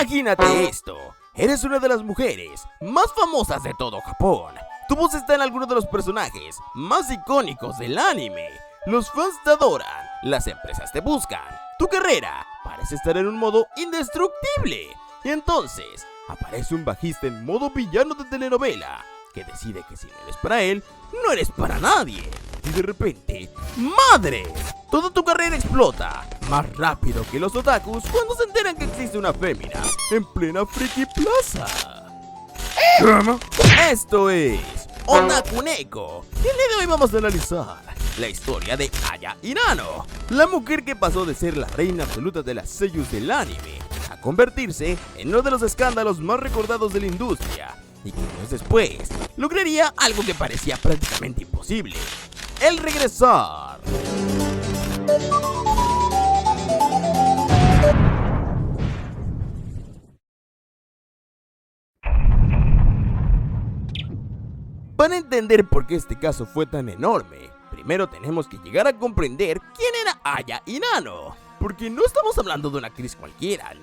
Imagínate esto, eres una de las mujeres más famosas de todo Japón. Tu voz está en algunos de los personajes más icónicos del anime. Los fans te adoran, las empresas te buscan, tu carrera parece estar en un modo indestructible. Y entonces, aparece un bajista en modo villano de telenovela, que decide que si no eres para él, no eres para nadie. Y de repente, ¡madre! Toda tu carrera explota, más rápido que los otakus cuando se enteran que existe una fémina en plena Friki Plaza. ¿Cómo? Esto es Otaku Neko. Y el día de hoy vamos a analizar la historia de Aya Hirano, la mujer que pasó de ser la reina absoluta de las seiyus del anime a convertirse en uno de los escándalos más recordados de la industria, y que años después lograría algo que parecía prácticamente imposible: el regresar. Para entender por qué este caso fue tan enorme, primero tenemos que llegar a comprender quién era Aya Hirano. Porque no estamos hablando de una actriz cualquiera,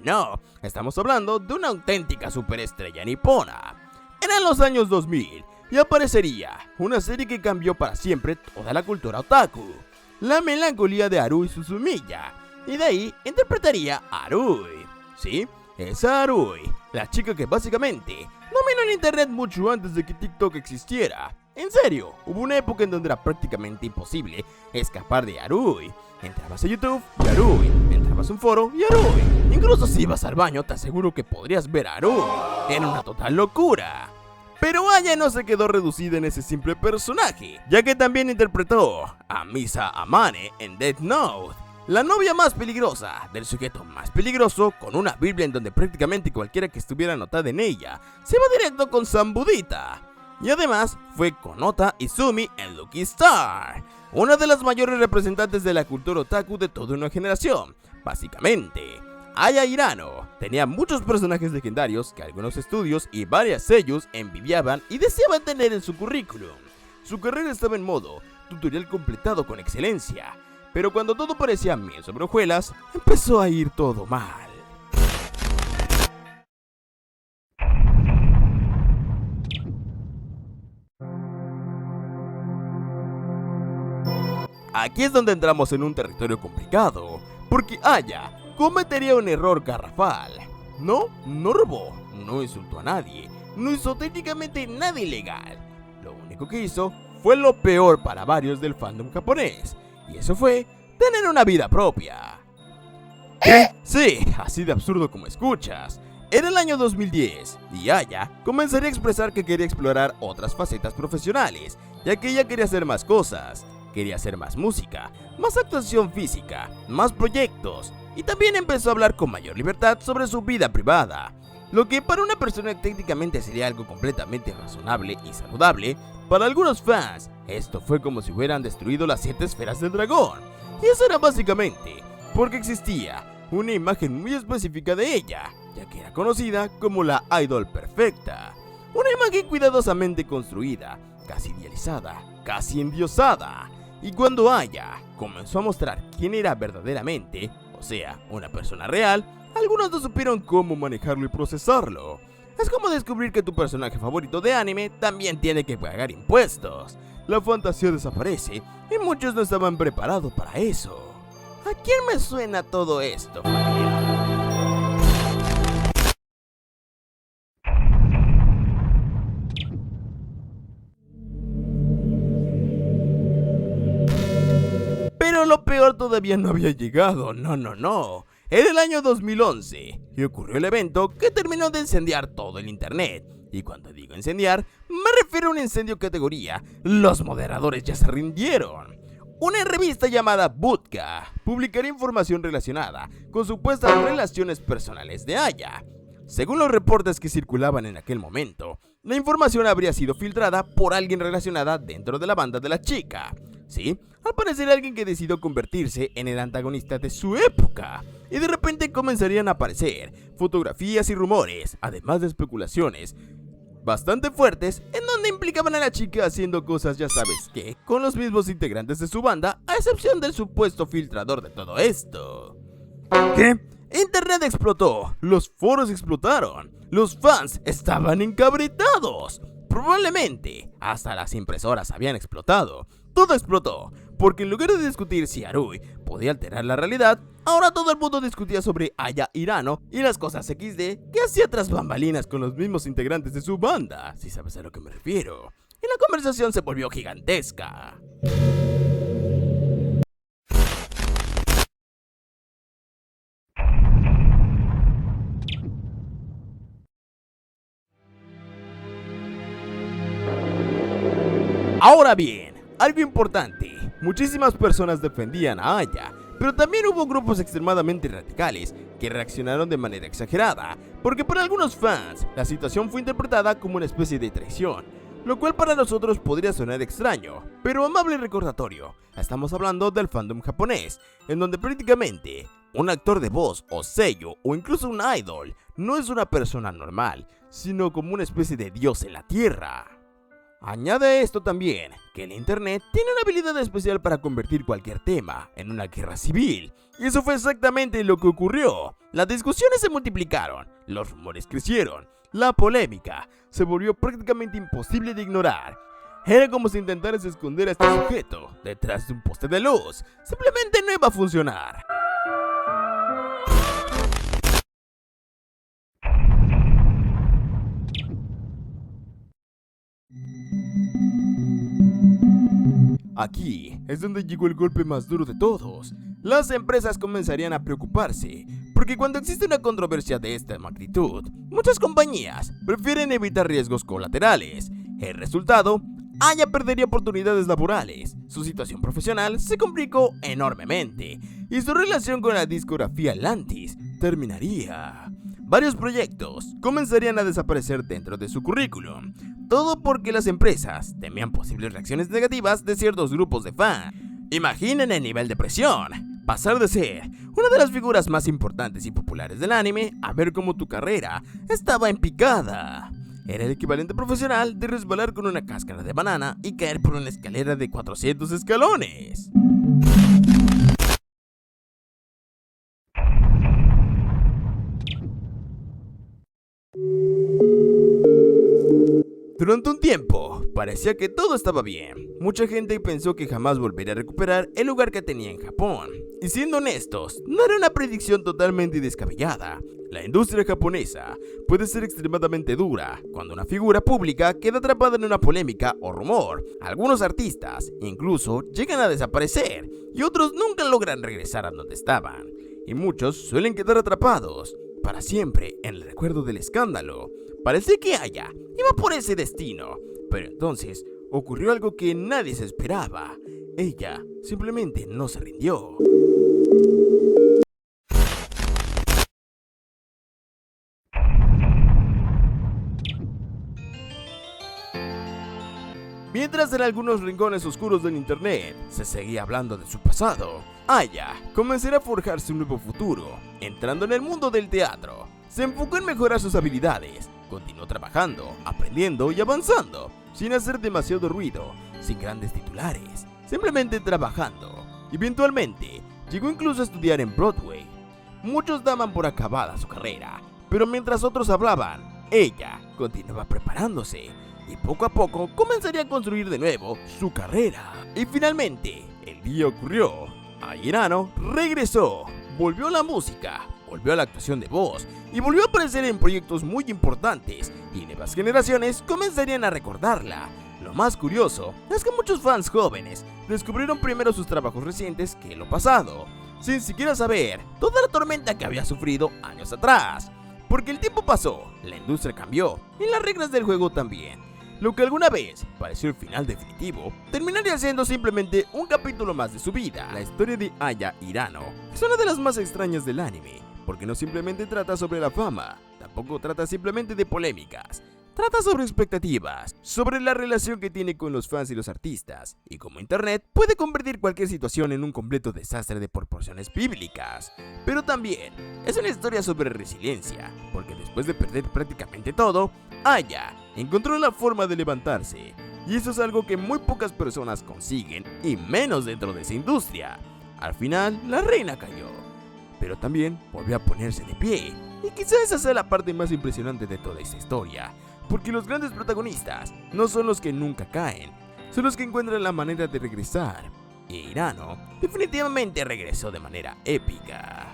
no. Estamos hablando de una auténtica superestrella nipona. Eran los años 2000 y aparecería una serie que cambió para siempre toda la cultura otaku: La melancolía de Harui Suzumiya. Y de ahí interpretaría a Harui. Sí, esa Harui, la chica que básicamente dominó el internet mucho antes de que TikTok existiera. En serio, hubo una época en donde era prácticamente imposible escapar de Harui. Entrabas a YouTube y Harui, entrabas a un foro y Harui. Incluso si ibas al baño te aseguro que podrías ver a Harui. Era una total locura. Pero Aya no se quedó reducida en ese simple personaje, ya que también interpretó a Misa Amane en Death Note, la novia más peligrosa del sujeto más peligroso, con una biblia en donde prácticamente cualquiera que estuviera anotada en ella se iba directo con Sambudita. Y además fue Konota Izumi en Lucky Star, una de las mayores representantes de la cultura otaku de toda una generación. Básicamente, Aya Hirano tenía muchos personajes legendarios que algunos estudios y varias seiyus envidiaban y deseaban tener en su currículum. Su carrera estaba en modo tutorial completado con excelencia, pero cuando todo parecía miel sobre hojuelas, empezó a ir todo mal. Aquí es donde entramos en un territorio complicado, porque Aya cometería un error garrafal. No robó, no insultó a nadie, no hizo técnicamente nada ilegal. Lo único que hizo fue lo peor para varios del fandom japonés, y eso fue tener una vida propia. ¿Qué? Sí, así de absurdo como escuchas. Era el año 2010 y Aya comenzaría a expresar que quería explorar otras facetas profesionales, ya que ella quería hacer más cosas. Quería hacer más música, más actuación física, más proyectos, y también empezó a hablar con mayor libertad sobre su vida privada. Lo que para una persona técnicamente sería algo completamente razonable y saludable, para algunos fans esto fue como si hubieran destruido las 7 esferas del dragón. Y eso era básicamente porque existía una imagen muy específica de ella, ya que era conocida como la idol perfecta. Una imagen cuidadosamente construida, casi idealizada, casi endiosada. Y cuando Aya comenzó a mostrar quién era verdaderamente, o sea, una persona real, algunos no supieron cómo manejarlo y procesarlo. Es como descubrir que tu personaje favorito de anime también tiene que pagar impuestos. La fantasía desaparece y muchos no estaban preparados para eso. ¿A quién me suena todo esto, familia? Pero lo peor todavía no había llegado, no. Era el año 2011 y ocurrió el evento que terminó de incendiar todo el internet. Y cuando digo incendiar, me refiero a un incendio categoría los moderadores ya se rindieron. Una revista llamada Budka publicaría información relacionada con supuestas relaciones personales de Aya. Según los reportes que circulaban en aquel momento, la información habría sido filtrada por alguien relacionada dentro de la banda de la chica. Sí, al parecer alguien que decidió convertirse en el antagonista de su época. Y de repente comenzarían a aparecer fotografías y rumores, además de especulaciones bastante fuertes, en donde implicaban a la chica haciendo cosas ya sabes qué, con los mismos integrantes de su banda, a excepción del supuesto filtrador de todo esto. ¿Qué? Internet explotó, los foros explotaron, los fans estaban encabritados. Probablemente hasta las impresoras habían explotado. Todo explotó, porque en lugar de discutir si Arui podía alterar la realidad, ahora todo el mundo discutía sobre Aya Hirano y las cosas XD que hacía tras bambalinas con los mismos integrantes de su banda, si sabes a lo que me refiero. Y la conversación se volvió gigantesca. Ahora bien, algo importante, muchísimas personas defendían a Aya, pero también hubo grupos extremadamente radicales que reaccionaron de manera exagerada, porque para algunos fans la situación fue interpretada como una especie de traición, lo cual para nosotros podría sonar extraño, pero amable recordatorio, estamos hablando del fandom japonés, en donde prácticamente un actor de voz o sello o incluso un idol no es una persona normal, sino como una especie de dios en la tierra. Añade a esto también que el internet tiene una habilidad especial para convertir cualquier tema en una guerra civil, y eso fue exactamente lo que ocurrió. Las discusiones se multiplicaron, los rumores crecieron, la polémica se volvió prácticamente imposible de ignorar. Era como si intentaras esconder a este sujeto detrás de un poste de luz, simplemente no iba a funcionar. Aquí es donde llegó el golpe más duro de todos. Las empresas comenzarían a preocuparse, porque cuando existe una controversia de esta magnitud, muchas compañías prefieren evitar riesgos colaterales. El resultado, Aya perdería oportunidades laborales, su situación profesional se complicó enormemente, y su relación con la discografía Atlantis terminaría. Varios proyectos comenzarían a desaparecer dentro de su currículum, todo porque las empresas temían posibles reacciones negativas de ciertos grupos de fans. Imaginen el nivel de presión, pasar de ser una de las figuras más importantes y populares del anime a ver cómo tu carrera estaba en picada. Era el equivalente profesional de resbalar con una cáscara de banana y caer por una escalera de 400 escalones. Durante un tiempo, parecía que todo estaba bien. Mucha gente pensó que jamás volvería a recuperar el lugar que tenía en Japón. Y siendo honestos, no era una predicción totalmente descabellada. La industria japonesa puede ser extremadamente dura cuando una figura pública queda atrapada en una polémica o rumor. Algunos artistas incluso llegan a desaparecer y otros nunca logran regresar a donde estaban. Y muchos suelen quedar atrapados para siempre en el recuerdo del escándalo. Parece que Aya iba por ese destino, pero entonces ocurrió algo que nadie se esperaba. Ella simplemente no se rindió. Mientras en algunos rincones oscuros del internet se seguía hablando de su pasado, Aya comenzará a forjarse un nuevo futuro, entrando en el mundo del teatro. Se enfocó en mejorar sus habilidades, continuó trabajando, aprendiendo y avanzando, sin hacer demasiado ruido, sin grandes titulares, simplemente trabajando. Eventualmente, llegó incluso a estudiar en Broadway. Muchos daban por acabada su carrera, pero mientras otros hablaban, ella continuaba preparándose, y poco a poco comenzaría a construir de nuevo su carrera. Y finalmente, el día ocurrió. Aya Hirano regresó, volvió a la música, volvió a la actuación de voz y volvió a aparecer en proyectos muy importantes, y nuevas generaciones comenzarían a recordarla. Lo más curioso es que muchos fans jóvenes descubrieron primero sus trabajos recientes que lo pasado, sin siquiera saber toda la tormenta que había sufrido años atrás. Porque el tiempo pasó, la industria cambió y las reglas del juego también. Lo que alguna vez pareció el final definitivo, terminaría siendo simplemente un capítulo más de su vida. La historia de Aya Hirano es una de las más extrañas del anime, porque no simplemente trata sobre la fama, tampoco trata simplemente de polémicas. Trata sobre expectativas, sobre la relación que tiene con los fans y los artistas, y cómo internet puede convertir cualquier situación en un completo desastre de proporciones bíblicas. Pero también es una historia sobre resiliencia, porque después de perder prácticamente todo, Aya encontró la forma de levantarse, y eso es algo que muy pocas personas consiguen, y menos dentro de esa industria. Al final, la reina cayó. pero también volvió a ponerse de pie. Y quizás esa sea la parte más impresionante de toda esta historia, porque los grandes protagonistas no son los que nunca caen, son los que encuentran la manera de regresar. Y Hirano definitivamente regresó de manera épica.